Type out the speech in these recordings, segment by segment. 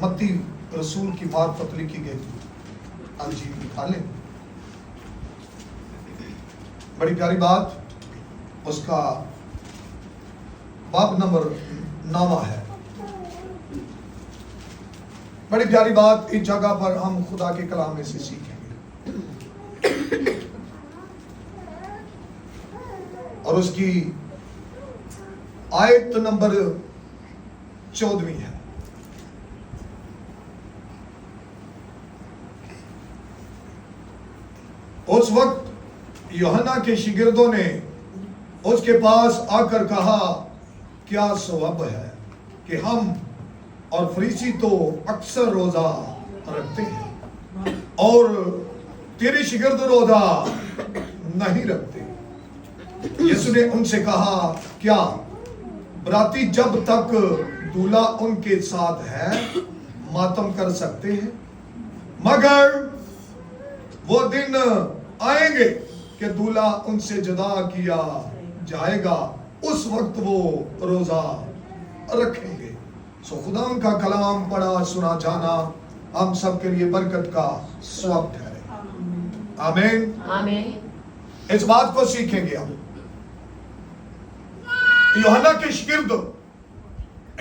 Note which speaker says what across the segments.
Speaker 1: متی رسول کی معرفت لکھی گئی انجیل نکالیں. بڑی پیاری بات اس کا باب نمبر 9 ہے. بڑی پیاری بات اس جگہ پر ہم خدا کے کلام میں سے سیکھیں گے اور اس کی آیت نمبر 14 ہے. اس وقت یوحنا کے شاگردوں نے اس کے پاس آ کر کہا کیا سبب ہے کہ ہم اور فریسی تو اکثر روزہ رکھتے ہیں اور تیرے شاگرد روزہ نہیں رکھتے. یسوع نے ان سے کہا کیا براتی جب تک دولہا ان کے ساتھ ہے ماتم کر سکتے ہیں؟ مگر وہ دن آئیں گے کہ دولہا ان سے جدا کیا جائے گا, اس وقت وہ روزہ رکھیں گے. سو خدا ان کا کلام پڑھا سنا جانا ہم سب کے لیے برکت کا سبب ٹھہرے. آمین.
Speaker 2: آمین.
Speaker 1: اس بات کو سیکھیں گے ہم. یوحنا کے شاگرد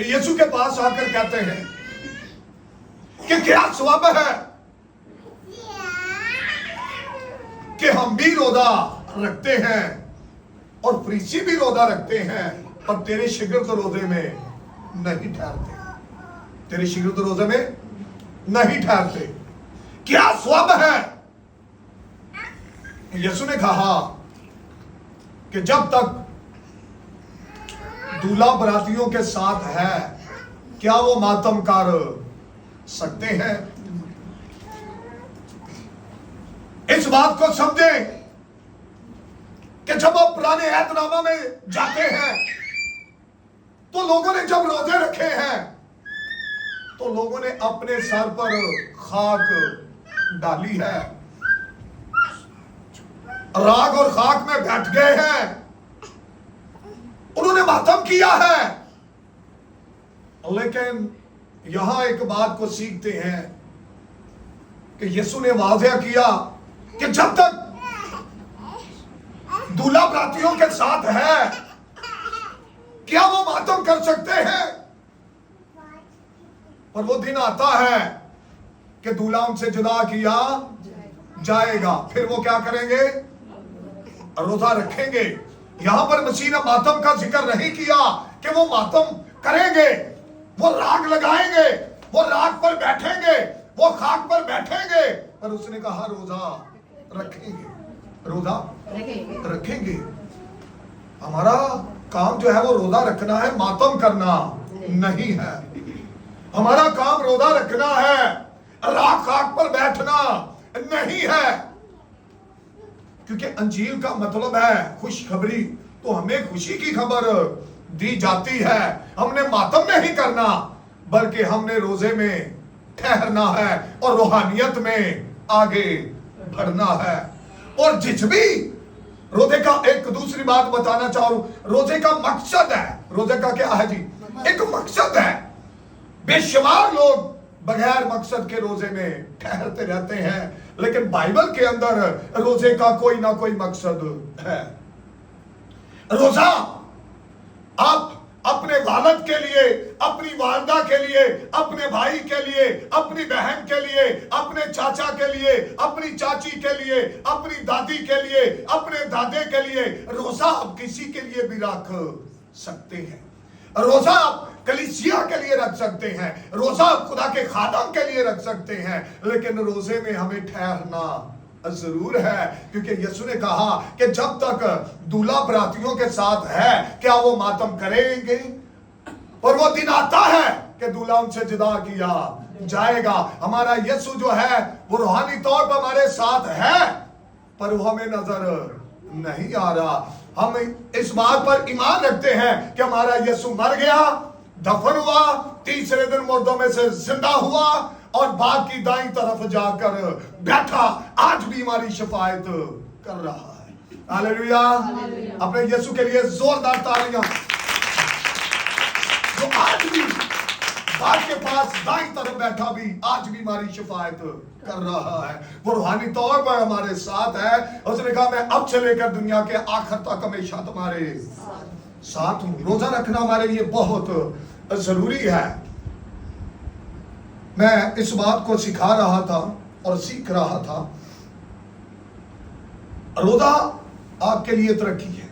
Speaker 1: یسوع کے پاس آ کر کہتے ہیں کہ کیا سبب ہے کہ ہم بھی روزہ رکھتے ہیں اور فریسی بھی روزہ رکھتے ہیں پر تیرے شاگرد روزے میں نہیں ٹھہرتے. تیرے شاگرد روزے میں نہیں ٹھہرتے. کیا سبب ہے؟ یسوع نے کہا کہ جب تک دولہا براتیوں کے ساتھ ہے کیا وہ ماتم کر سکتے ہیں؟ اس بات کو سمجھیں کہ جب آپ پرانے عہد نامہ میں جاتے ہیں تو لوگوں نے جب روزے رکھے ہیں تو لوگوں نے اپنے سر پر خاک ڈالی ہے, راگ اور خاک میں بیٹھ گئے ہیں, انہوں نے ماتم کیا ہے. لیکن یہاں ایک بات کو سیکھتے ہیں کہ یسوع نے واضح کیا کہ جب تک دولہا براتیوں کے ساتھ ہے کیا وہ ماتم کر سکتے ہیں؟ پر وہ دن آتا ہے کہ دولہا ان سے جدا کیا جائے گا, پھر وہ کیا کریں گے؟ روزہ رکھیں گے. یہاں پر مسیح نے ماتم کا ذکر نہیں کیا کہ وہ ماتم کریں گے, وہ راگ لگائیں گے, وہ راگ پر بیٹھیں گے, وہ خاک پر بیٹھیں گے, پر اس نے کہا روزہ رکھیں گے. روزہ رکھیں گے. ہمارا کام جو ہے وہ روزہ رکھنا ہے, ماتم کرنا نہیں ہے. ہمارا کام روزہ رکھنا ہے, راگ خاک پر بیٹھنا نہیں ہے. کیونکہ انجیل کا مطلب ہے خوشخبری, تو ہمیں خوشی کی خبر دی جاتی ہے. ہم نے ماتم نہیں کرنا بلکہ ہم نے روزے میں ٹھہرنا ہے اور روحانیت میں آگے بڑھنا ہے. اور جس بھی روزے کا ایک دوسری بات بتانا چاہوں, روزے کا مقصد ہے. روزے کا کیا ہے جی؟ ایک مقصد ہے. بے شمار لوگ بغیر مقصد کے روزے میں ٹھہرتے رہتے ہیں, لیکن بائبل کے اندر روزے کا کوئی نہ کوئی مقصد ہے. روزہ آپ اپنے والد کے لیے, اپنی والدہ کے لیے, اپنے بھائی کے لیے, اپنی بہن کے لیے, اپنے چاچا کے لیے, اپنی چاچی کے لیے, اپنی دادی کے لیے, اپنے دادے کے لیے روزہ آپ کسی کے لیے بھی رکھ سکتے ہیں. روزہ آپ کلیسیا کے لیے رکھ سکتے ہیں, روزہ آپ خدا کے خادم کے لیے رکھ سکتے ہیں, لیکن روزے میں ہمیں ٹھہرنا ضرور ہے. کیونکہ یسوع نے کہا کہ جب تک دولہا براتیوں کے ساتھ ہے کیا وہ ماتم کریں گے؟ اور وہ دن آتا ہے کہ دولہا ان سے جدا کیا جائے گا. ہمارا یسوع جو ہے وہ روحانی طور پر ہمارے ساتھ ہے پر وہ ہمیں نظر نہیں آ رہا. ہم اس بات پر ایمان رکھتے ہیں کہ ہمارا یسوع مر گیا, دفن ہوا, تیسرے دن مردوں میں سے زندہ ہوا اور باپ کی دائیں طرف جا کر بیٹھا, آج بھی ہماری شفاعت کر رہا ہے. ہاللیلویا. اپنے یسوع کے لیے زوردار تالیاں. جو آج بھی باپ کے پاس دائیں طرف بیٹھا بھی آج بھی ہماری شفاعت کر رہا ہے. وہ روحانی طور پر ہمارے ساتھ ہے. اس نے کہا میں اب سے لے کر دنیا کے آخر تک ہمیشہ تمہارے ساتھ ہوں. روزہ رکھنا ہمارے لیے بہت ضروری ہے. میں اس بات کو سکھا رہا تھا اور سیکھ رہا تھا. روزہ آپ کے لیے ترقی ہے.